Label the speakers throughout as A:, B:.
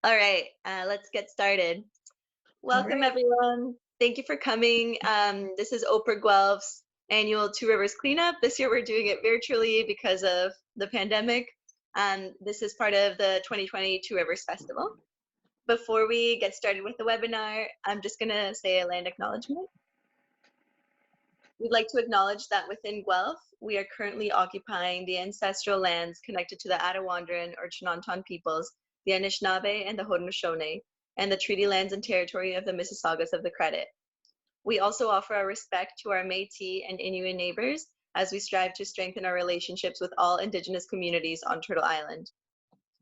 A: All right, let's get started.
B: All
A: Welcome,
B: right.
A: everyone. Thank you for coming. This is OPIRG Guelph's annual 2 Rivers cleanup. This year we're doing it virtually because of the pandemic. This is part of the 2020 2 Rivers Festival. Before we get started with the webinar, I'm just going to say a land acknowledgement. We'd like to acknowledge that within Guelph, we are currently occupying the ancestral lands connected to the Attawandaron or Chinanton peoples, the Anishinaabe and the Haudenosaunee, and the treaty lands and territory of the Mississaugas of the Credit. We also offer our respect to our Métis and Inuit neighbors as we strive to strengthen our relationships with all Indigenous communities on Turtle Island.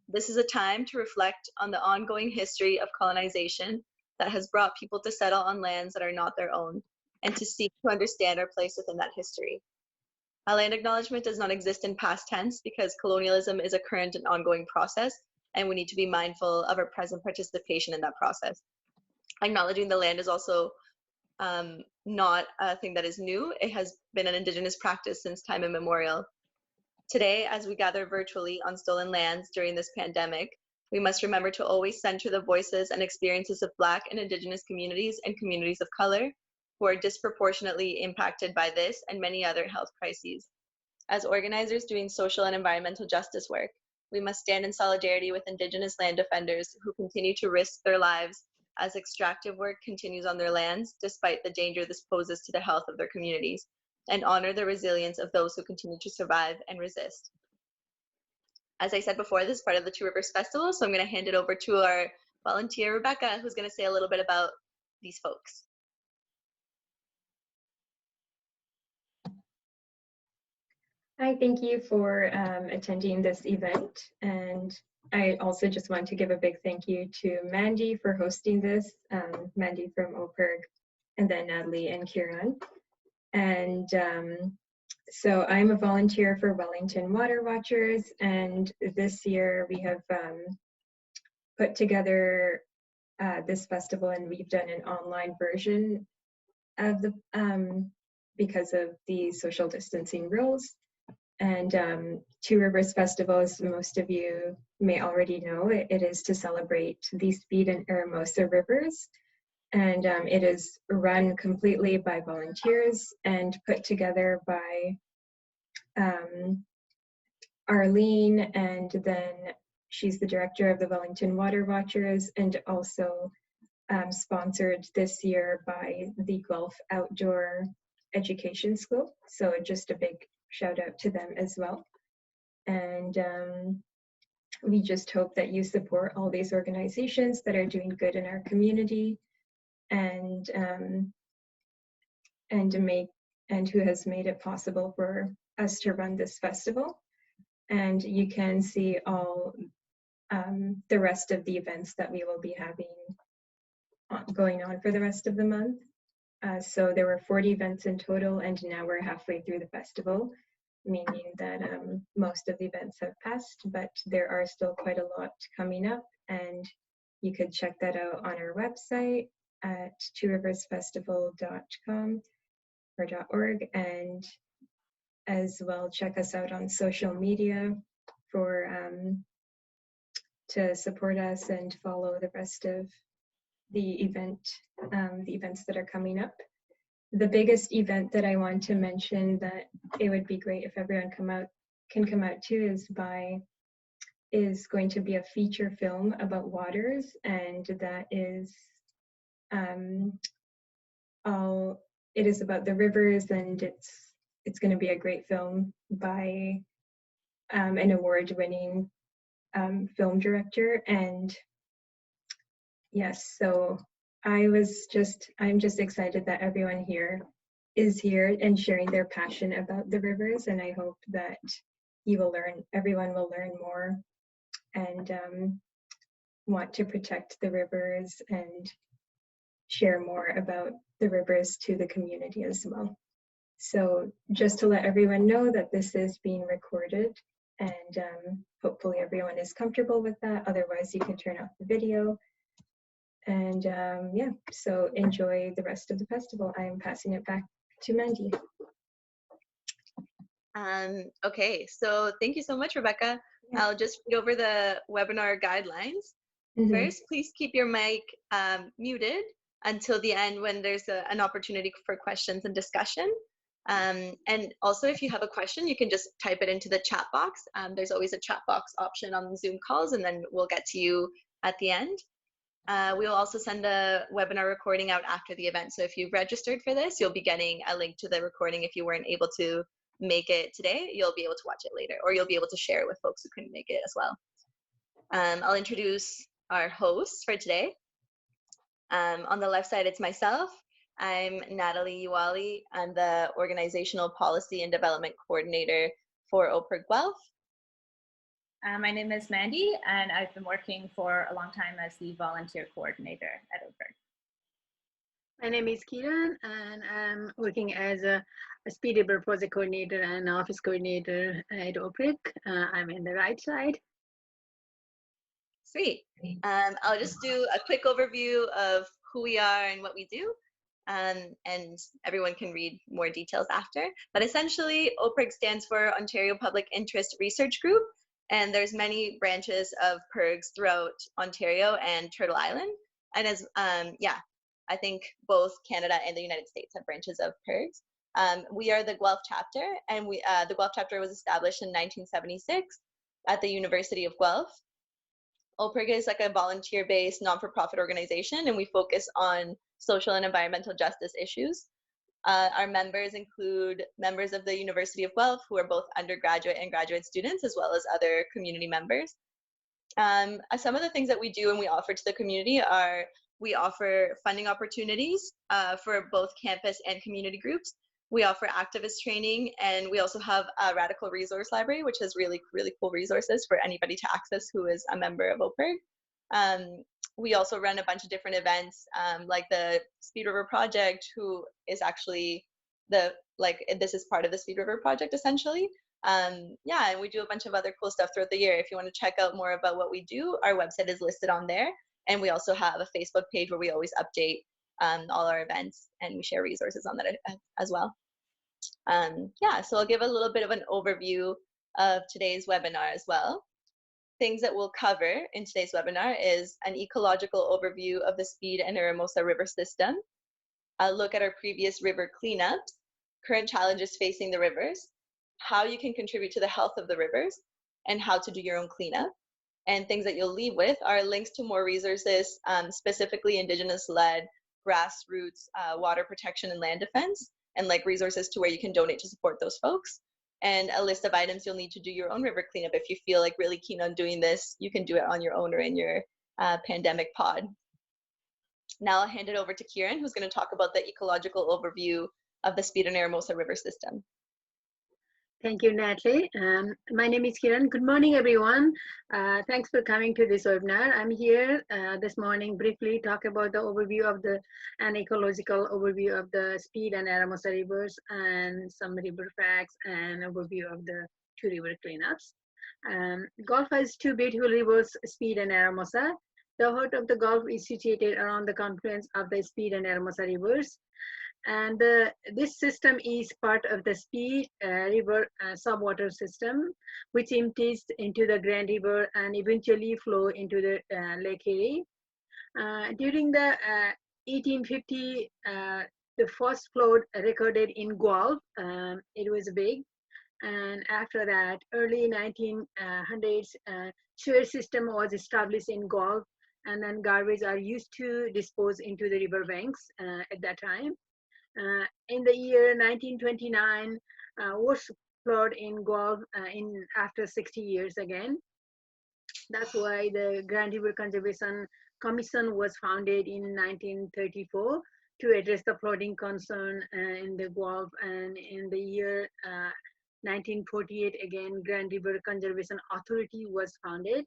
A: This is a time to reflect on the ongoing history of colonization that has brought people to settle on lands that are not their own, and to seek to understand our place within that history. A land acknowledgement does not exist in past tense because colonialism is a current and ongoing process, and we need to be mindful of our present participation in that process. Acknowledging the land is also not a thing that is new. It has been an Indigenous practice since time immemorial. Today, as we gather virtually on stolen lands during this pandemic, we must remember to always center the voices and experiences of Black and Indigenous communities and communities of color who are disproportionately impacted by this and many other health crises. As organizers doing social and environmental justice work, we must stand in solidarity with Indigenous land defenders who continue to risk their lives as extractive work continues on their lands, despite the danger this poses to the health of their communities, and honor the resilience of those who continue to survive and resist. As I said before, this is part of the 2 Rivers Festival, so I'm going to hand it over to our volunteer, Rebecca, who's going to say a little bit about these folks.
B: Hi, thank you for attending this event. And I also just want to give a big thank you to Mandy for hosting this, Mandy from OPIRG, and then Natalie and Kieran. And so I'm a volunteer for Wellington Water Watchers, and this year we have put together this festival, and we've done an online version of the because of the social distancing rules. And 2 Rivers Festival, as most of you may already know, it is to celebrate the Speed and Aramosa Rivers. And it is run completely by volunteers and put together by Arlene, and then she's the director of the Wellington Water Watchers, and also sponsored this year by the Guelph Outdoor Education School. So just a big shout out to them as well. And we just hope that you support all these organizations that are doing good in our community, and who has made it possible for us to run this festival. And you can see all the rest of the events that we will be having going on for the rest of the month. So there were 40 events in total, and now we're halfway through the festival, meaning that most of the events have passed, but there are still quite a lot coming up, and you could check that out on our website at 2riversfestival.com or .org, and as well check us out on social media for to support us and follow the rest of the events that are coming up. The biggest event that I want to mention that it would be great if everyone can come out to is going to be a feature film about waters, and that is it is about the rivers, and it's going to be a great film by an award-winning film director. And yes, so I'm just excited that everyone here is here and sharing their passion about the rivers, and I hope that everyone will learn more and want to protect the rivers and share more about the rivers to the community as well. So just to let everyone know that this is being recorded, and hopefully everyone is comfortable with that. Otherwise, you can turn off the video. And yeah, so enjoy the rest of the festival. I am passing it back to Mandy.
A: Okay, so thank you so much, Rebecca. Yeah. I'll just read over the webinar guidelines. First, please keep your mic muted until the end when there's an opportunity for questions and discussion. And also, if you have a question, you can just type it into the chat box. There's always a chat box option on Zoom calls, and then we'll get to you at the end. We will also send a webinar recording out after the event. So if you've registered for this, you'll be getting a link to the recording. If you weren't able to make it today, you'll be able to watch it later, or you'll be able to share it with folks who couldn't make it as well. I'll introduce our hosts for today. On the left side, it's myself. I'm Natalie Uwali. I'm the Organizational Policy and Development Coordinator for OPIRG Guelph.
C: My name is Mandy, and I've been working for a long time as the volunteer coordinator at OPIRG.
D: My name is Kiran, and I'm working as a Speed River project coordinator and office coordinator at OPRAC. I'm in the right side.
A: Sweet. I'll just do a quick overview of who we are and what we do, and everyone can read more details after. But essentially, OPRAC stands for Ontario Public Interest Research Group, and there's many branches of PIRGs throughout Ontario and Turtle Island. And as I think both Canada and the United States have branches of PIRGs. We are the Guelph chapter, and the Guelph chapter was established in 1976 at the University of Guelph. OPIRG is like a volunteer-based, non-for-profit organization, and we focus on social and environmental justice issues. Our members include members of the University of Guelph, who are both undergraduate and graduate students, as well as other community members. Some of the things that we do and we offer to the community are we offer funding opportunities for both campus and community groups. We offer activist training, and we also have a radical resource library, which has really, really cool resources for anybody to access who is a member of OPIRG. We also run a bunch of different events, like the Speed River Project, who is actually this is part of the Speed River Project, essentially. And we do a bunch of other cool stuff throughout the year. If you want to check out more about what we do, our website is listed on there. And we also have a Facebook page where we always update all our events, and we share resources on that as well. So I'll give a little bit of an overview of today's webinar as well. Things that we'll cover in today's webinar is an ecological overview of the Speed and Aramosa River system, a look at our previous river cleanups, current challenges facing the rivers, how you can contribute to the health of the rivers, and how to do your own cleanup. And things that you'll leave with are links to more resources, specifically Indigenous-led, grassroots, water protection and land defense, and like resources to where you can donate to support those folks. And a list of items you'll need to do your own river cleanup. If you feel like really keen on doing this, you can do it on your own or in your pandemic pod. Now I'll hand it over to Kieran, who's going to talk about the ecological overview of the Speed and Aramosa River system.
D: Thank you, Natalie. My name is Kiran. Good morning, everyone. Thanks for coming to this webinar. I'm here this morning briefly talk about the overview of an ecological overview of the Speed and Aramosa rivers and some river facts and overview of the 2 river cleanups. Guelph has two beautiful rivers, Speed and Aramosa. The heart of the Gulf is situated around the confluence of the Speed and Aramosa rivers. And this system is part of the Speed River subwater system, which empties into the Grand River and eventually flow into the Lake Erie. During the 1850, the first flood recorded in Guelph, it was big. And after that, early 1900s, sewer system was established in Guelph, and then garbage are used to dispose into the river banks at that time. In the year 1929, worst flood in Guelph after 60 years again. That's why the Grand River Conservation Commission was founded in 1934 to address the flooding concern in the Guelph. And in the year 1948, again, Grand River Conservation Authority was founded.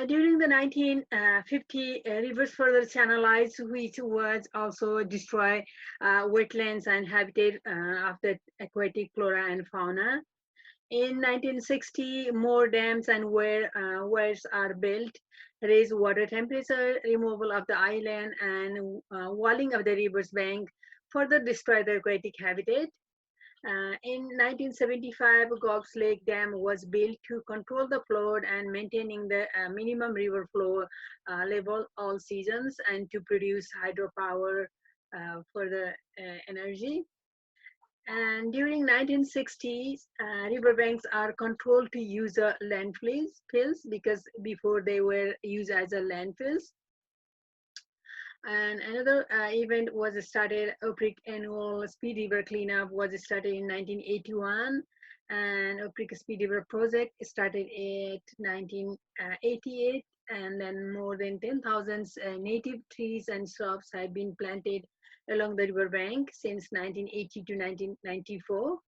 D: During the 1950, rivers further channelized, which was also destroy wetlands and habitat of the aquatic flora and fauna. In 1960, more dams and weirs are built, raise water temperature, removal of the island, and walling of the river's bank further destroy the aquatic habitat. In 1975, Gob's Lake Dam was built to control the flood and maintaining the minimum river flow level all seasons and to produce hydropower for the energy. And during 1960s, riverbanks are controlled to use landfills because before they were used as a landfills. And another event was started, OPRIC annual Speed River cleanup was started in 1981, and OPRIC Speed River project started in 1988, and then more than 10,000 native trees and shrubs have been planted along the river bank since 1980 to 1994.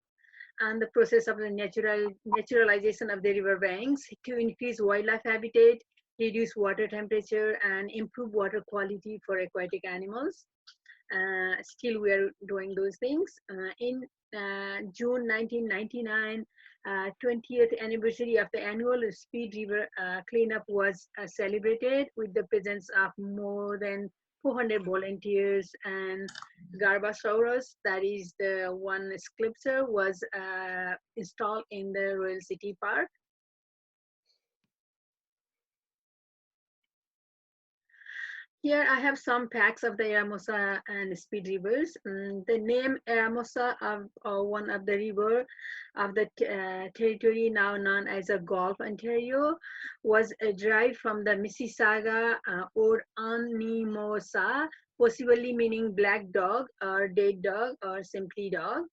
D: And the process of the naturalization of the river banks to increase wildlife habitat, reduce water temperature, and improve water quality for aquatic animals. Still, we are doing those things. In June 1999, 20th anniversary of the annual Speed River cleanup was celebrated with the presence of more than 400 volunteers, and Gabasoros, that is the one sculpture, was installed in the Royal City Park. Here I have some facts of the Aramosa and Speed Rivers. The name Aramosa of one of the river of the territory now known as a Gulf, Ontario, was derived from the Mississauga or Animosa, possibly meaning black dog or dead dog or simply dog.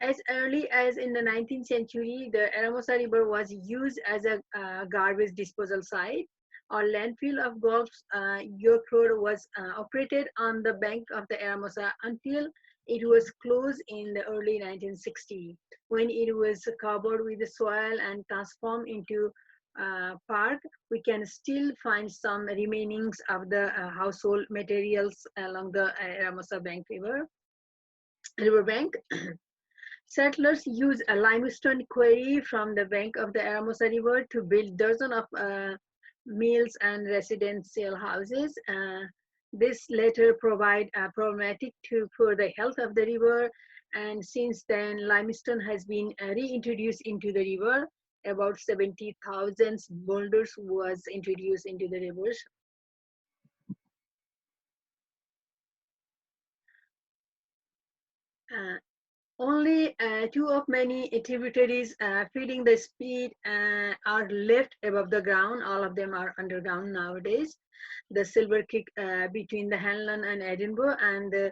D: As early as in the 19th century, the Aramosa River was used as a garbage disposal site. Our landfill of Guelph's York Road was operated on the bank of the Aramosa until it was closed in the early 1960s, when it was covered with the soil and transformed into park. We can still find some remainings of the household materials along the Aramosa river bank. Settlers used a limestone quarry from the bank of the Aramosa River to build dozens of mills and residential houses. This later provide problematic for the health of the river, and since then limestone has been reintroduced into the river. About 70,000 boulders was introduced into the rivers. Only two of many tributaries feeding the Speed are left above the ground. All of them are underground nowadays. The Silver Creek between the Hanlon and Edinburgh, and the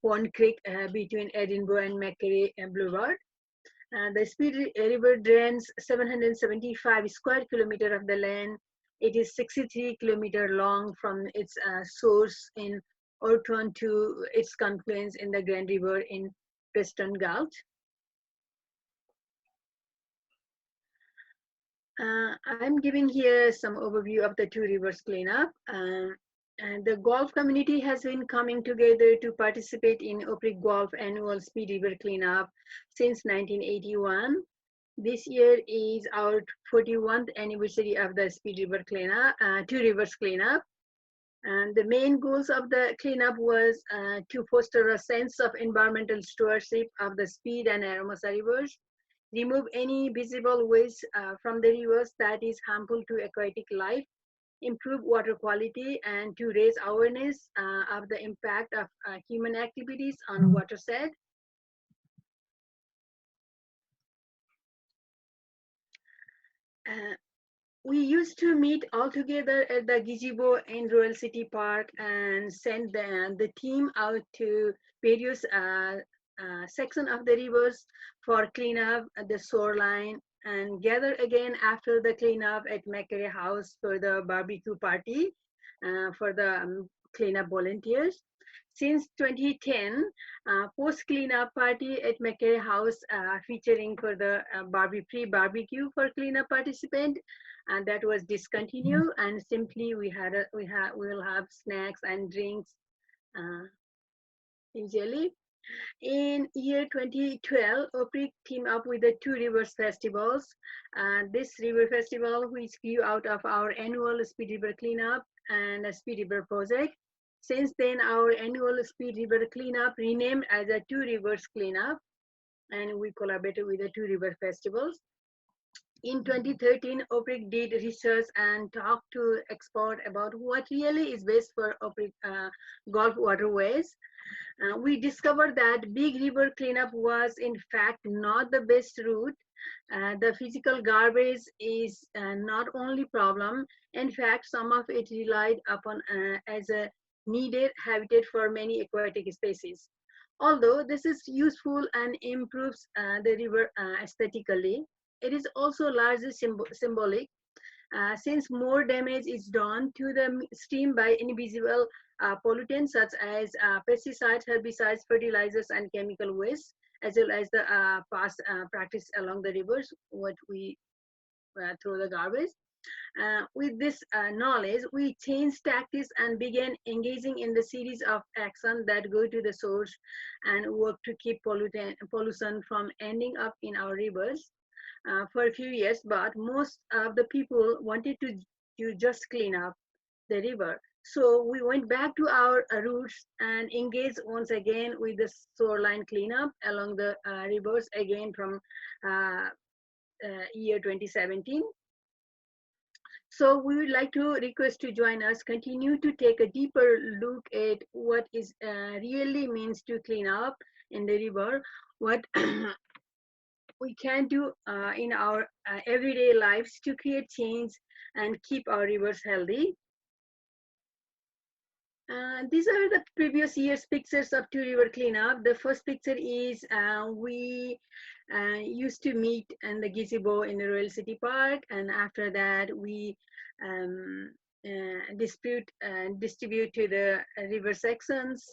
D: Pond Creek between Edinburgh and Macquarie Boulevard. The Speed River drains 775 square kilometer of the land. It is 63 kilometer long from its source in Orton to its confluence in the Grand River in Western Gulf. I'm giving here some overview of the 2Rivers cleanup. And the Guelph community has been coming together to participate in OPIRG Guelph annual Speed River cleanup since 1981. This year is our 41st anniversary of the Speed River cleanup, 2Rivers cleanup. And the main goals of the cleanup was to foster a sense of environmental stewardship of the Speed and Aramosa rivers, remove any visible waste from the rivers that is harmful to aquatic life, improve water quality, and to raise awareness of the impact of human activities on watershed. We used to meet all together at the gazebo in Royal City Park and send the team out to various sections of the rivers for cleanup at the shoreline, and gather again after the cleanup at Macquarie House for the barbecue party for the cleanup volunteers. Since 2010, post cleanup party at Macquarie House featuring for the free barbecue for cleanup participant, and that was discontinued, and simply we will have snacks and drinks usually. In year 2012, OPRAC teamed up with the 2Rivers festivals. This river festival, which grew out of our annual Speed River Cleanup and a Speed River project. Since then, our annual Speed River Cleanup renamed as a 2Rivers Cleanup, and we collaborated with the 2River festivals. In 2013, OPRAC did research and talked to experts about what really is best for OPRAC Gulf waterways. We discovered that big river cleanup was in fact not the best route. The physical garbage is not only problem. In fact, some of it relied upon as a needed habitat for many aquatic species. Although this is useful and improves the river aesthetically, it is also largely symbolic since more damage is done to the stream by invisible pollutants such as pesticides, herbicides, fertilizers, and chemical waste, as well as the past practice along the rivers, what we throw the garbage. With this knowledge, we changed tactics and began engaging in the series of actions that go to the source and work to keep pollution from ending up in our rivers. For a few years, but most of the people wanted to just clean up the river. So we went back to our roots and engaged once again with the shoreline cleanup along the rivers again from year 2017. So we would like to request to join us, continue to take a deeper look at what is really means to clean up in the river, what we can do in our everyday lives to create change and keep our rivers healthy. These are the previous year's pictures of 2River cleanup. The first picture is we used to meet in the gazebo in the Royal City Park, and after that we distribute to the river sections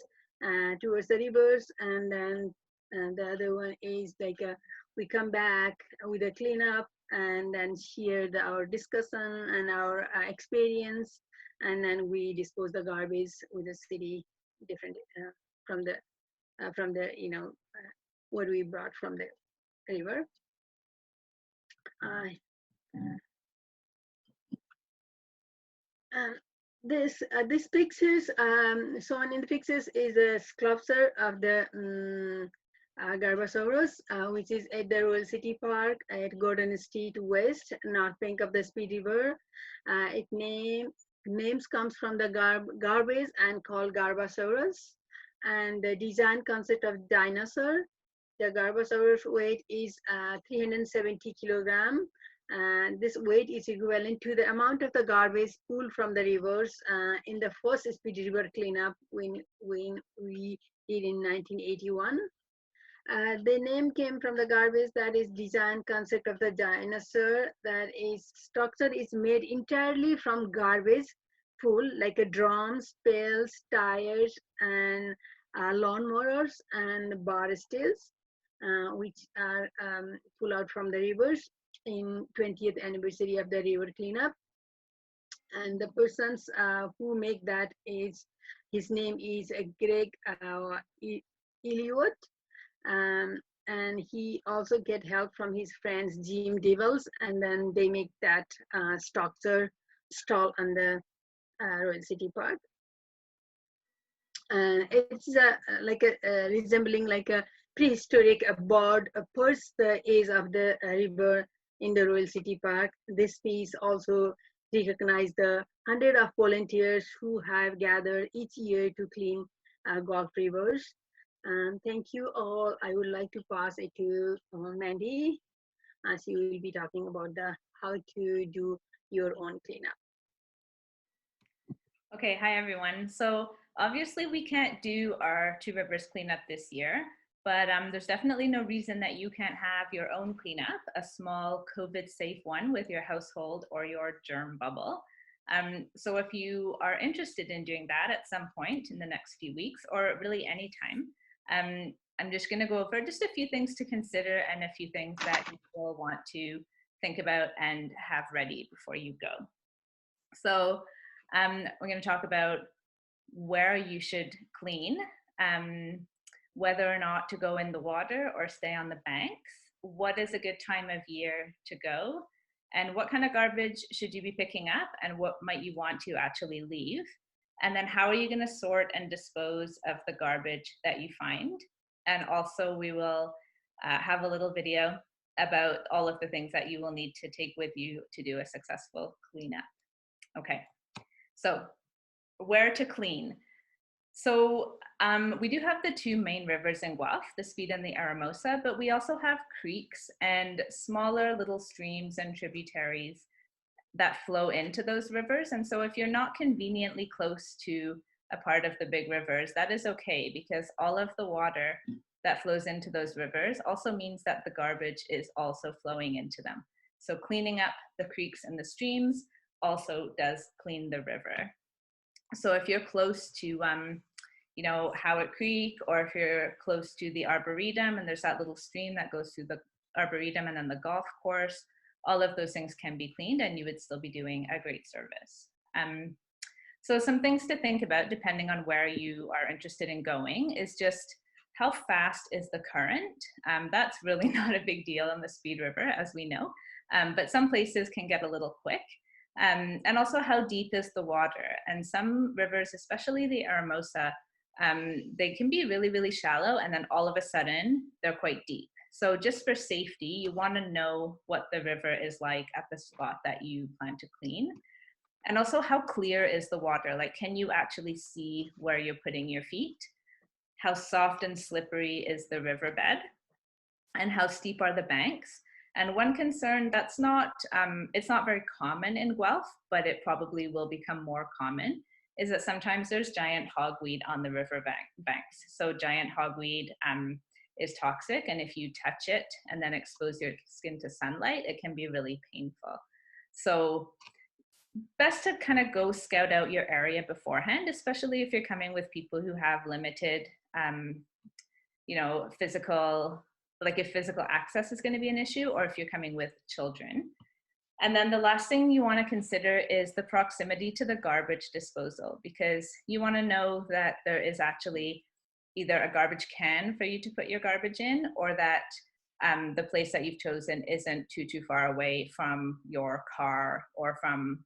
D: towards the rivers, and then the other one is like we come back with a cleanup and then share our discussion and our experience, and then we dispose the garbage with the city different from the what we brought from the river. This pictures shown in the pictures is a sculpture of the Gabasoros, which is at the Royal City Park at Gordon Street West, north bank of the Speed River. Its names comes from the garbage and called Gabasoros, and the design concept of dinosaur. The Gabasaurus weight is 370 kilogram, and this weight is equivalent to the amount of the garbage pulled from the rivers in the first Speed River cleanup when we did in 1981. The name came from the garbage that is design concept of the dinosaur, that is structure is made entirely from garbage full like drums, pails, tires, and lawnmowers and bar stools, which are pulled out from the rivers in 20th anniversary of the river cleanup. And the persons who make that is, his name is Greg Elliott. And he also get help from his friends Jim Devils, and then they make that structure stall on the Royal City Park. It's resembling like a prehistoric bird perched the edge of the river in the Royal City Park. This piece also recognizes the hundreds of volunteers who have gathered each year to clean Gulf rivers. Thank you all. I would like to pass it to Mandy, as she will be talking about how to do your own cleanup.
C: Okay, hi everyone. So obviously we can't do our 2Rivers cleanup this year, but there's definitely no reason that you can't have your own cleanup, a small COVID-safe one with your household or your germ bubble. So if you are interested in doing that at some point in the next few weeks, or really any time, I'm just going to go over just a few things to consider and a few things that you will want to think about and have ready before you go. So we're going to talk about where you should clean. whether or not to go in the water or stay on the banks, what is a good time of year to go, and what kind of garbage should you be picking up, and what might you want to actually leave, and then how are you going to sort and dispose of the garbage that you find. And also we will have a little video about all of the things that you will need to take with you to do a successful cleanup. Okay, so where to clean? So we do have the two main rivers in Guelph, the Speed and the Aramosa, but we also have creeks and smaller little streams and tributaries that flow into those rivers. And so if you're not conveniently close to a part of the big rivers, that is okay, because all of the water that flows into those rivers also means that the garbage is also flowing into them. So cleaning up the creeks and the streams also does clean the river. So if you're close to, you know, Howard Creek, or if you're close to the Arboretum and there's that little stream that goes through the Arboretum and then the golf course, all of those things can be cleaned and you would still be doing a great service. So some things to think about depending on where you are interested in going is just how fast is the current? That's really not a big deal on the Speed River, as we know, but some places can get a little quick. And also how deep is the water? And some rivers, especially the Aramosa, they can be really, really shallow, and then all of a sudden they're quite deep. So just for safety, you want to know what the river is like at the spot that you plan to clean. And also how clear is the water? Like, can you actually see where you're putting your feet? How soft and slippery is the riverbed? And how steep are the banks? And one concern that's not, it's not very common in Guelph, but it probably will become more common, is that sometimes there's giant hogweed on the river banks. So giant hogweed is toxic, and if you touch it and then expose your skin to sunlight, it can be really painful. So best to kind of go scout out your area beforehand, especially if you're coming with people who have limited, you know, physical, like if physical access is going to be an issue, or if you're coming with children. And then the last thing you want to consider is the proximity to the garbage disposal, because you want to know that there is actually either a garbage can for you to put your garbage in, or that the place that you've chosen isn't too far away from your car or from,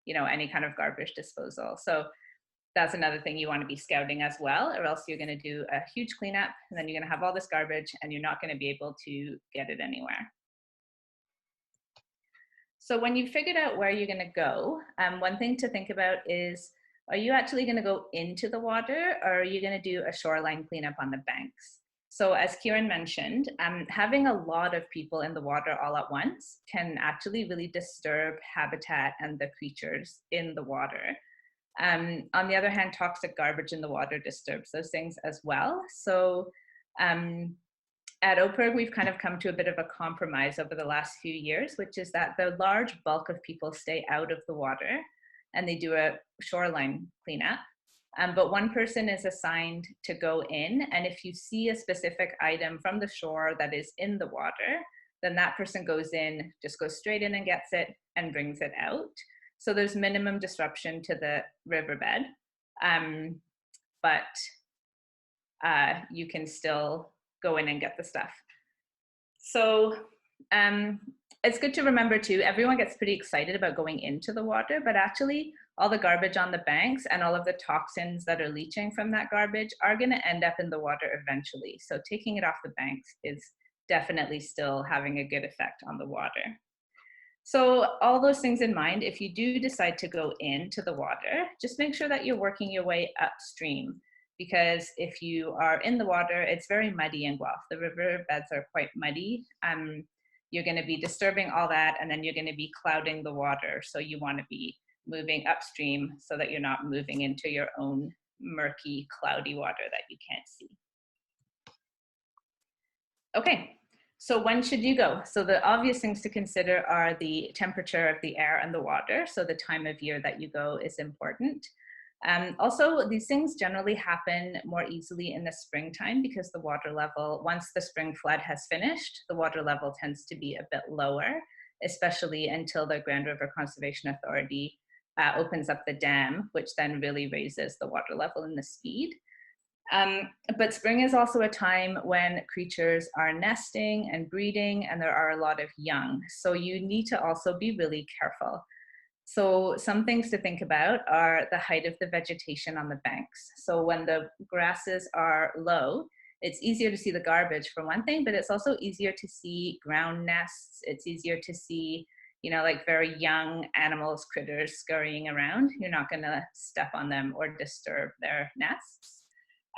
C: you know, any kind of garbage disposal. So that's another thing you want to be scouting as well, or else you're going to do a huge cleanup and then you're going to have all this garbage and you're not going to be able to get it anywhere. So when you've figured out where you're going to go, one thing to think about is, are you actually going to go into the water, or are you going to do a shoreline cleanup on the banks? So as Kieran mentioned, having a lot of people in the water all at once can actually really disturb habitat and the creatures in the water. On the other hand, toxic garbage in the water disturbs those things as well. So at OPIRG, we've kind of come to a bit of a compromise over the last few years, which is that the large bulk of people stay out of the water and they do a shoreline cleanup. But one person is assigned to go in, and if you see a specific item from the shore that is in the water, then that person goes in, just goes straight in and gets it and brings it out. So there's minimum disruption to the riverbed, but you can still go in and get the stuff. So it's good to remember too, everyone gets pretty excited about going into the water, but actually all the garbage on the banks and all of the toxins that are leaching from that garbage are going to end up in the water eventually. So taking it off the banks is definitely still having a good effect on the water. So all those things in mind, if you do decide to go into the water, just make sure that you're working your way upstream, because if you are in the water, it's very muddy in Guelph. The riverbeds are quite muddy. You're going to be disturbing all that, and then you're going to be clouding the water. So you want to be moving upstream so that you're not moving into your own murky, cloudy water that you can't see. Okay, so when should you go? So the obvious things to consider are the temperature of the air and the water. So the time of year that you go is important. Also, these things generally happen more easily in the springtime because the water level, once the spring flood has finished, the water level tends to be a bit lower, especially until the Grand River Conservation Authority opens up the dam, which then really raises the water level in the Speed. But spring is also a time when creatures are nesting and breeding, and there are a lot of young. So you need to also be really careful. So some things to think about are the height of the vegetation on the banks. So when the grasses are low, it's easier to see the garbage for one thing, but it's also easier to see ground nests. It's easier to see, you know, like very young animals, critters scurrying around. You're not gonna step on them or disturb their nests.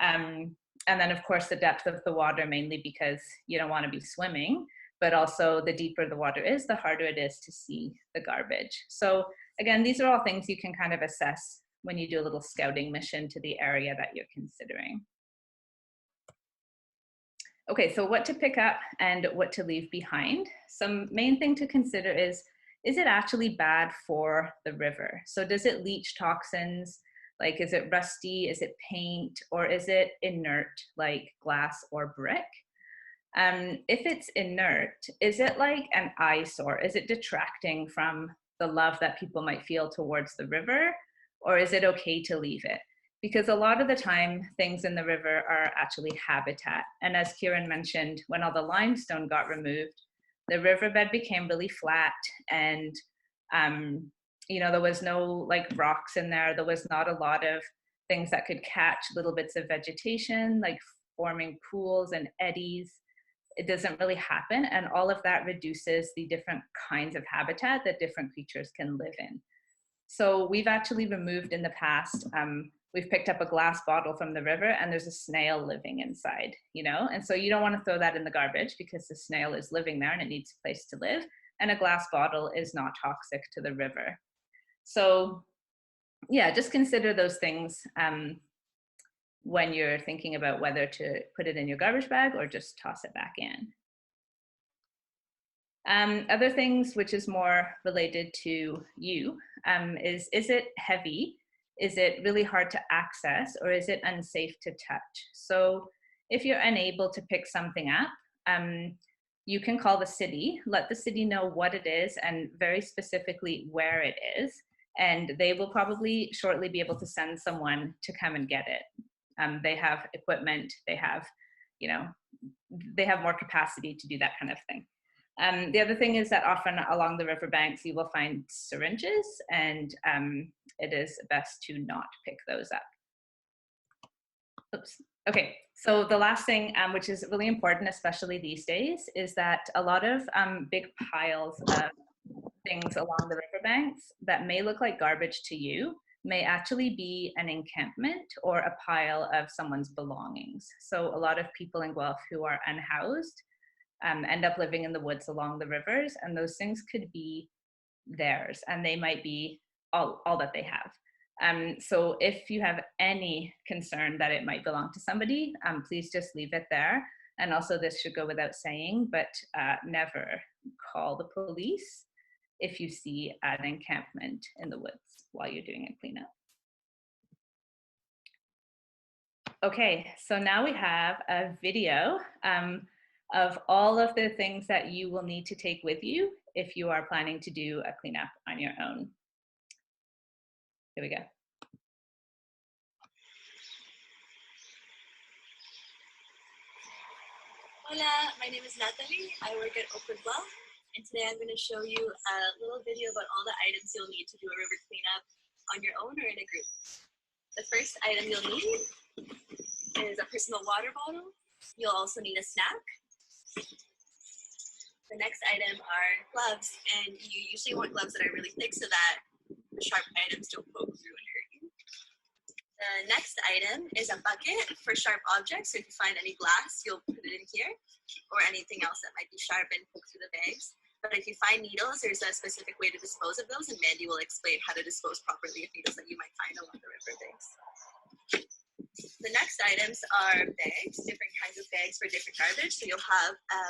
C: And then of course the depth of the water, mainly because you don't wanna be swimming, but also the deeper the water is, the harder it is to see the garbage. So again, these are all things you can kind of assess when you do a little scouting mission to the area that you're considering. Okay, so what to pick up and what to leave behind. Some main thing to consider is it actually bad for the river? So does it leach toxins? Like, is it rusty? Is it paint? Or is it inert, like glass or brick? If it's inert, is it like an eyesore? Is it detracting from the love that people might feel towards the river? Or is it okay to leave it? Because a lot of the time, things in the river are actually habitat. And as Kieran mentioned, when all the limestone got removed, the riverbed became really flat, and you know, there was no like rocks in there. There was not a lot of things that could catch little bits of vegetation, like forming pools and eddies. It doesn't really happen, and all of that reduces the different kinds of habitat that different creatures can live in. So we've actually removed in the past, we've picked up a glass bottle from the river and there's a snail living inside, you know? And so you don't want to throw that in the garbage because the snail is living there and it needs a place to live. And a glass bottle is not toxic to the river. So yeah, just consider those things when you're thinking about whether to put it in your garbage bag or just toss it back in. Other things which is more related to you is it heavy? Is it really hard to access, or is it unsafe to touch? So if you're unable to pick something up, you can call the city, let the city know what it is and very specifically where it is, and they will probably shortly be able to send someone to come and get it. They have equipment, they have, you know, they have more capacity to do that kind of thing. The other thing is that often along the riverbanks you will find syringes, and it is best to not pick those up. Oops. Okay, so the last thing, which is really important, especially these days, is that a lot of big piles of things along the riverbanks that may look like garbage to you may actually be an encampment or a pile of someone's belongings. So a lot of people in Guelph who are unhoused end up living in the woods along the rivers, and those things could be theirs, and they might be all that they have. So if you have any concern that it might belong to somebody, please just leave it there. And also, this should go without saying, but never call the police if you see an encampment in the woods while you're doing a cleanup. Okay, so now we have a video of all of the things that you will need to take with you if you are planning to do a cleanup on your own. Here we go.
A: Hola, my name is Natalie. I work at OPIRG Guelph, and today I'm going to show you a little video about all the items you'll need to do a river cleanup on your own or in a group. The first item you'll need is a personal water bottle. You'll also need a snack. The next item are gloves, and you usually want gloves that are really thick so that the sharp items don't poke through and hurt you. The next item is a bucket for sharp objects. So if you find any glass, you'll put it in here, or anything else that might be sharp and poke through the bags. But if you find needles, there's a specific way to dispose of those, and Mandy will explain how to dispose properly of needles that you might find along the river banks. The next items are bags, different kinds of bags for different garbage. So you'll have a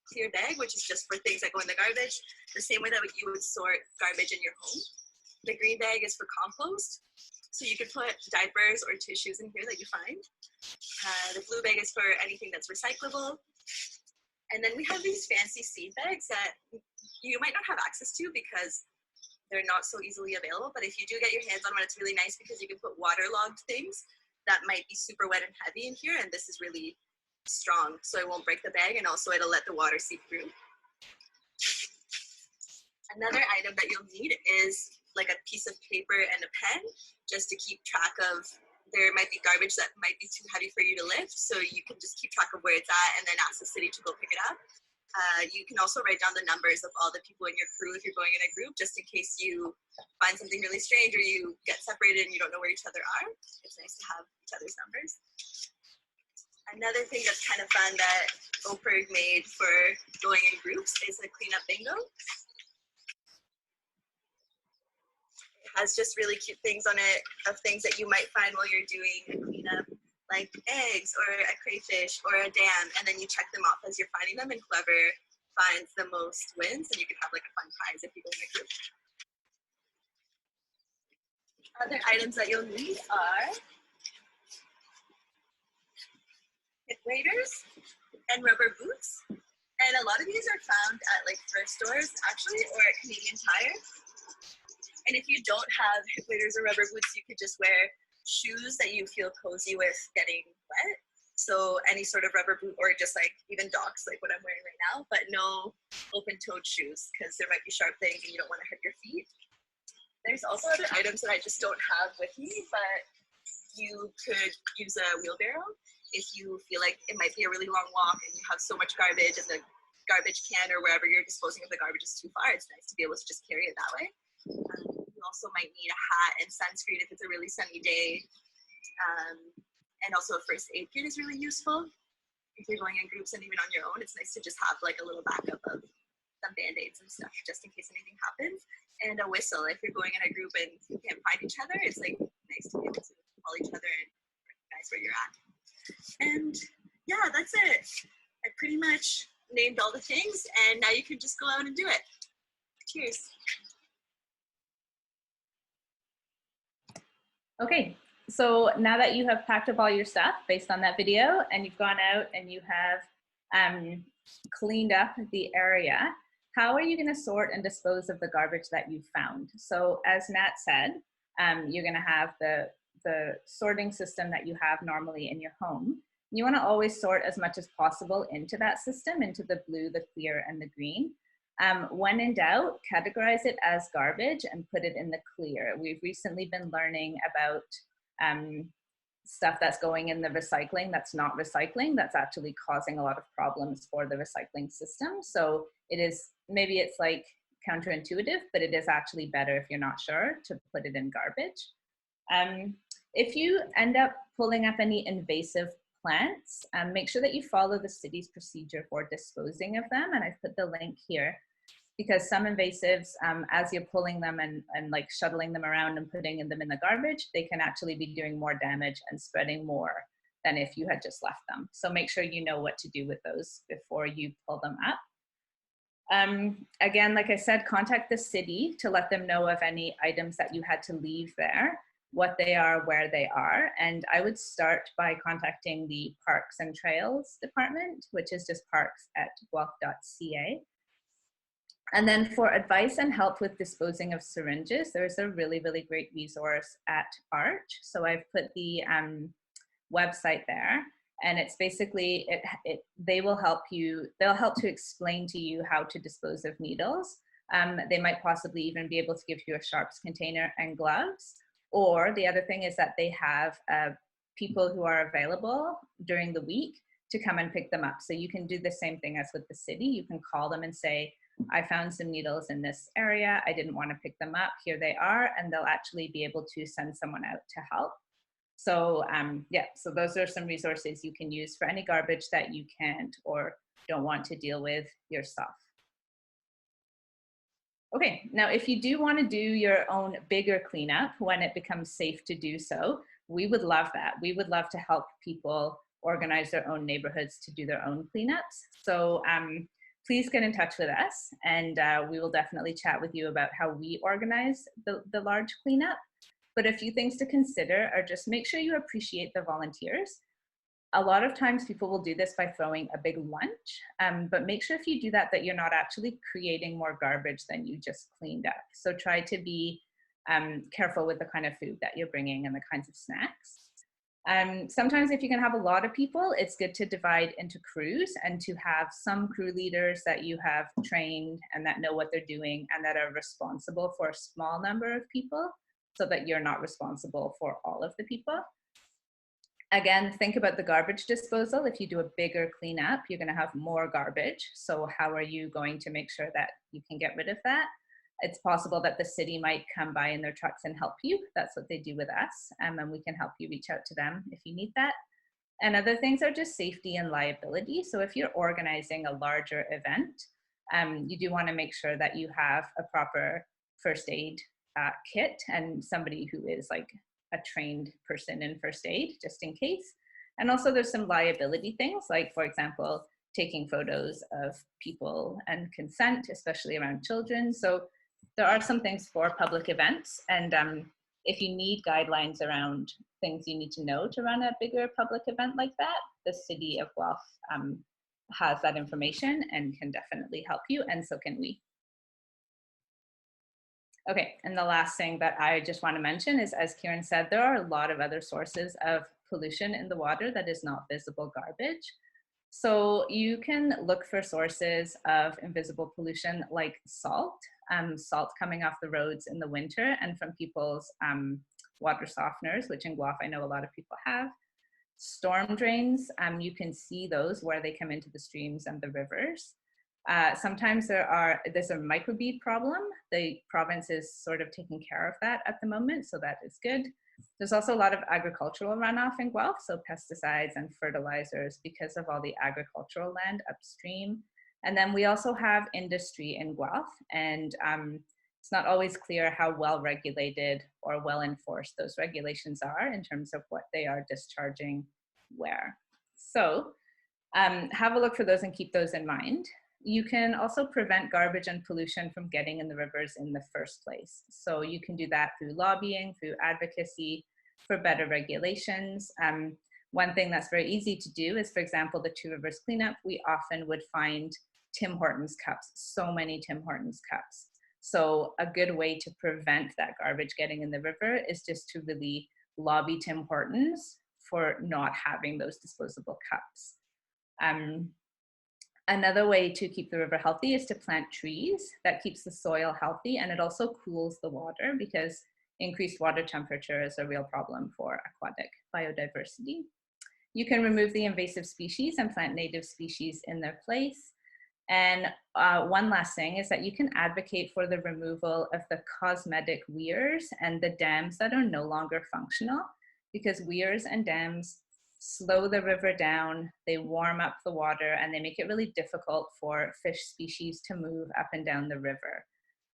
A: clear bag, which is just for things that go in the garbage, the same way that you would sort garbage in your home. The green bag is for compost. So you could put diapers or tissues in here that you find. The blue bag is for anything that's recyclable. And then we have these fancy seed bags that you might not have access to because they're not so easily available. But if you do get your hands on one, it's really nice because you can put waterlogged things. that might be super wet and heavy in here, and this is really strong, so it won't break the bag, and also it'll let the water seep through. Another item that you'll need is like a piece of paper and a pen, just to keep track of, there might be garbage that might be too heavy for you to lift, so you can just keep track of where it's at and then ask the city to go pick it up. You can also write down the numbers of all the people in your crew if you're going in a group, just in case you find something really strange or you get separated and you don't know where each other are. It's nice to have each other's numbers. Another thing that's kind of fun that OPIRG made for going in groups is a cleanup bingo. It has just really cute things on it of things that you might find while you're doing a cleanup, like eggs or a crayfish or a dam, and then you check them off as you're finding them, and whoever finds the most wins, and you can have like a fun prize if you go in a group. Other items that you'll need are hip waders and rubber boots, and a lot of these are found at like thrift stores actually, or at Canadian Tire. And if you don't have hip waders or rubber boots, you could just wear shoes that you feel cozy with getting wet. So any sort of rubber boot, or just like even Docs, like what I'm wearing right now, but no open-toed shoes because there might be sharp things and you don't want to hurt your feet. There's also other items that I just don't have with me, but you could use a wheelbarrow if you feel like it might be a really long walk and you have so much garbage and the garbage can or wherever you're disposing of the garbage is too far. It's nice to be able to just carry it that way. You also might need a hat and sunscreen if it's a really sunny day. And also a first aid kit is really useful. If you're going in groups and even on your own, it's nice to just have like a little backup of some Band-Aids and stuff just in case anything happens. And a whistle. If you're going in a group and you can't find each other, it's like nice to be able to call each other and recognize where you're at. And yeah, that's it. I pretty much named all the things, and now you can just go out and do it. Cheers.
C: Okay, so now that you have packed up all your stuff based on that video and you've gone out and you have cleaned up the area, how are you going to sort and dispose of the garbage that you found? So as Nat said, you're going to have the sorting system that you have normally in your home. You want to always sort as much as possible into that system, into the blue, the clear, and the green. When in doubt, categorize it as garbage and put it in the clear. We've recently been learning about stuff that's going in the recycling that's not recycling, that's actually causing a lot of problems for the recycling system. So it is, maybe it's like counterintuitive, but it is actually better if you're not sure to put it in garbage. If you end up pulling up any invasive plants, make sure that you follow the city's procedure for disposing of them. And I've put the link here because some invasives, as you're pulling them and like shuttling them around and putting them in the garbage, they can actually be doing more damage and spreading more than if you had just left them. So make sure you know what to do with those before you pull them up. Again, like I said, contact the city to let them know of any items that you had to leave there, what they are, where they are. And I would start by contacting the Parks and Trails Department, which is just parks@guelph.ca. And then for advice and help with disposing of syringes, there's a really, really great resource at ARCH. So I've put the website there, and it's basically, they will help you, they'll help to explain to you how to dispose of needles. They might possibly even be able to give you a sharps container and gloves. Or the other thing is that they have people who are available during the week to come and pick them up. So you can do the same thing as with the city. You can call them and say, I found some needles in this area. I didn't want to pick them up. Here they are. And they'll actually be able to send someone out to help. So yeah, so those are some resources you can use for any garbage that you can't or don't want to deal with yourself. Okay, now if you do want to do your own bigger cleanup when it becomes safe to do so, we would love that. We would love to help people organize their own neighborhoods to do their own cleanups. So please get in touch with us, and we will definitely chat with you about how we organize the large cleanup. But a few things to consider are just make sure you appreciate the volunteers. A lot of times people will do this by throwing a big lunch, but make sure if you do that, that you're not actually creating more garbage than you just cleaned up. So try to be careful with the kind of food that you're bringing and the kinds of snacks. Sometimes if you can have a lot of people, it's good to divide into crews and to have some crew leaders that you have trained and that know what they're doing and that are responsible for a small number of people so that you're not responsible for all of the people. Again, think about the garbage disposal. If you do a bigger cleanup, you're going to have more garbage. So how are you going to make sure that you can get rid of that? It's possible that the city might come by in their trucks and help you. That's what they do with us. And we can help you reach out to them if you need that. And other things are just safety and liability. So if you're organizing a larger event, you do want to make sure that you have a proper first aid kit and somebody who is like a trained person in first aid, just in case. And also there's some liability things, like for example, taking photos of people and consent, especially around children. So there are some things for public events, and if you need guidelines around things you need to know to run a bigger public event like that, the City of Guelph has that information and can definitely help you, and so can we. Okay, and the last thing that I just want to mention is, as Kieran said, there are a lot of other sources of pollution in the water that is not visible garbage. So you can look for sources of invisible pollution like salt, salt coming off the roads in the winter and from people's water softeners, which in Guelph I know a lot of people have. Storm drains, you can see those where they come into the streams and the rivers. Sometimes there's a microbead problem. The province is sort of taking care of that at the moment, so that is good. There's also a lot of agricultural runoff in Guelph, so pesticides and fertilizers because of all the agricultural land upstream. And then we also have industry in Guelph, and it's not always clear how well regulated or well enforced those regulations are in terms of what they are discharging where. So have a look for those and keep those in mind. You can also prevent garbage and pollution from getting in the rivers in the first place. So you can do that through lobbying, through advocacy for better regulations. One thing that's very easy to do is, for example, the 2Rivers cleanup, we often would find Tim Hortons cups, so many Tim Hortons cups. So a good way to prevent that garbage getting in the river is just to really lobby Tim Hortons for not having those disposable cups. Another way to keep the river healthy is to plant trees. That keeps the soil healthy, and it also cools the water because increased water temperature is a real problem for aquatic biodiversity. You can remove the invasive species and plant native species in their place. And one last thing is that you can advocate for the removal of the cosmetic weirs and the dams that are no longer functional, because weirs and dams slow the river down, they warm up the water, and they make it really difficult for fish species to move up and down the river.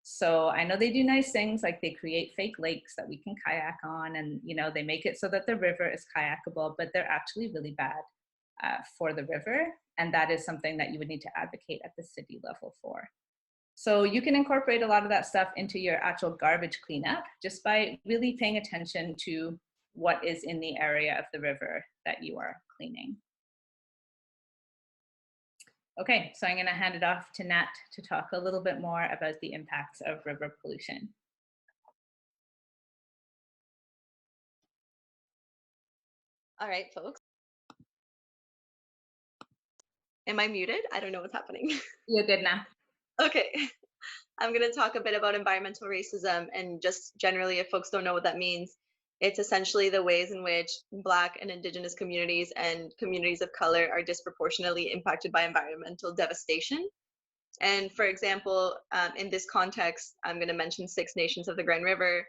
C: So I know they do nice things, like they create fake lakes that we can kayak on, and they make it so that the river is kayakable, but they're actually really bad for the river, and that is something that you would need to advocate at the city level for. So you can incorporate a lot of that stuff into your actual garbage cleanup just by really paying attention to what is in the area of the river that you are cleaning. Okay, so I'm going to hand it off to Nat to talk a little bit more about the impacts of river pollution.
A: All right, folks. Am I muted? I don't know what's happening.
C: You're good now.
A: Okay. I'm going to talk a bit about environmental racism, and just generally, if folks don't know what that means, it's essentially the ways in which Black and Indigenous communities and communities of color are disproportionately impacted by environmental devastation. And for example, in this context, I'm going to mention Six Nations of the Grand River,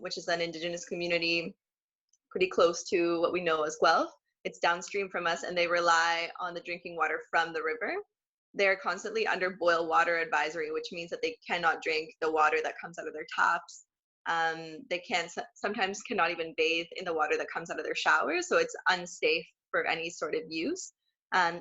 A: which is an Indigenous community pretty close to what we know as Guelph. It's downstream from us, and they rely on the drinking water from the river. They're constantly under boil water advisory, which means that they cannot drink the water that comes out of their taps. They sometimes cannot even bathe in the water that comes out of their showers, so it's unsafe for any sort of use,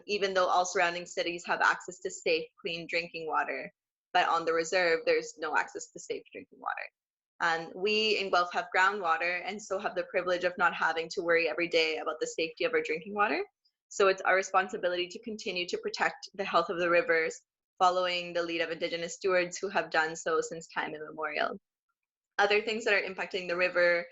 A: even though all surrounding cities have access to safe, clean drinking water. But on the reserve, there's no access to safe drinking water. We in Guelph have groundwater, and so have the privilege of not having to worry every day about the safety of our drinking water. So it's our responsibility to continue to protect the health of the rivers, following the lead of Indigenous stewards who have done so since time immemorial. Other things that are impacting the river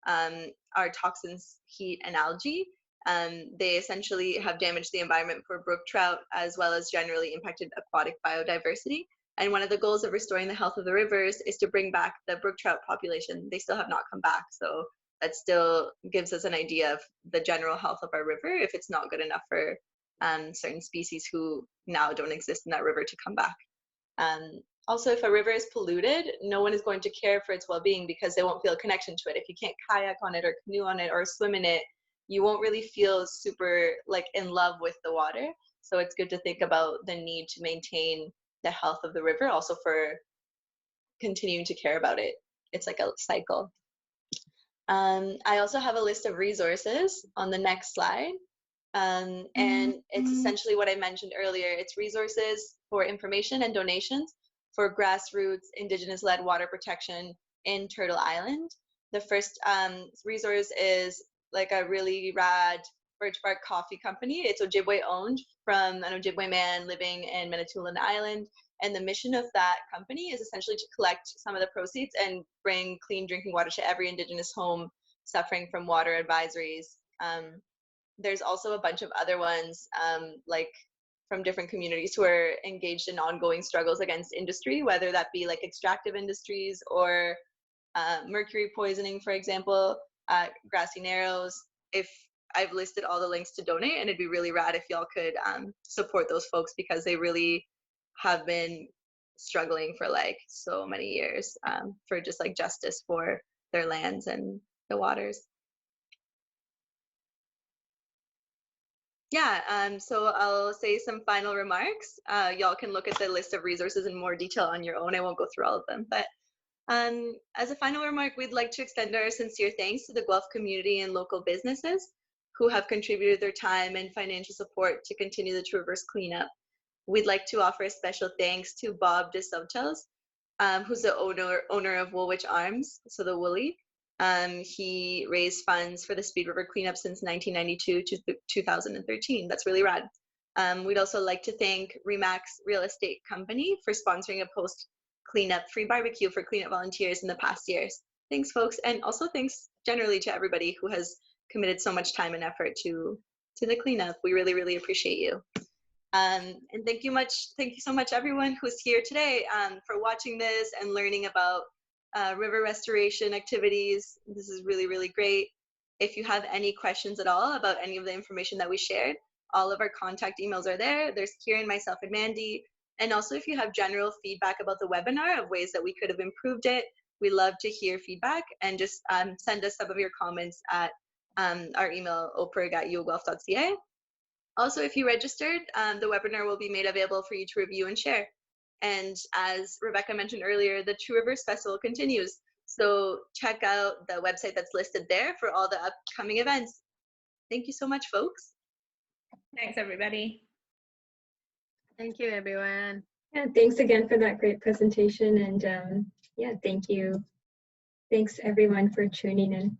A: are toxins, heat, and algae. They essentially have damaged the environment for brook trout as well as generally impacted aquatic biodiversity. And one of the goals of restoring the health of the rivers is to bring back the brook trout population. They still have not come back, so that still gives us an idea of the general health of our river if it's not good enough for certain species who now don't exist in that river to come back. Also, if a river is polluted, no one is going to care for its well-being because they won't feel a connection to it. If you can't kayak on it or canoe on it or swim in it, you won't really feel super like in love with the water. So it's good to think about the need to maintain the health of the river, also for continuing to care about it. It's like a cycle. I also have a list of resources on the next slide. And it's essentially what I mentioned earlier. It's resources for information and donations for grassroots Indigenous-led water protection in Turtle Island. The first resource is like a really rad birch bark coffee company. It's Ojibwe owned, from an Ojibwe man living in Manitoulin Island. And the mission of that company is essentially to collect some of the proceeds and bring clean drinking water to every Indigenous home suffering from water advisories. There's also a bunch of other ones, like from different communities who are engaged in ongoing struggles against industry, whether that be like extractive industries or mercury poisoning, for example, Grassy Narrows. If I've listed all the links to donate, and it'd be really rad if y'all could support those folks, because they really have been struggling for like so many years for just like justice for their lands and the waters. Yeah, so I'll say some final remarks. Y'all can look at the list of resources in more detail on your own. I won't go through all of them, but as a final remark, we'd like to extend our sincere thanks to the Guelph community and local businesses who have contributed their time and financial support to continue the 2Rivers cleanup. We'd like to offer a special thanks to Bob DeSotos, who's the owner of Woolwich Arms, so the Woolly. He raised funds for the Speed River cleanup since 1992 to 2013. That's really rad. We'd also like to thank Remax Real Estate Company for sponsoring a post-cleanup free barbecue for cleanup volunteers in the past years. Thanks, folks, and also thanks generally to everybody who has committed so much time and effort to the cleanup. We really, really appreciate you. And thank you so much, everyone who's here today for watching this and learning about river restoration activities. This is really, really great. If you have any questions at all about any of the information that we shared, all of our contact emails are there. There's Kieran, myself, and Mandy. And also, if you have general feedback about the webinar of ways that we could have improved it, we love to hear feedback, and just send us some of your comments at our email, opirg@uguelph.ca. Also, if you registered, the webinar will be made available for you to review and share. And as Rebecca mentioned earlier, the 2Rivers Festival continues. So check out the website that's listed there for all the upcoming events. Thank you so much, folks.
C: Thanks, everybody.
D: Thank you, everyone.
B: Yeah, thanks again for that great presentation. And yeah, thank you. Thanks, everyone, for tuning in.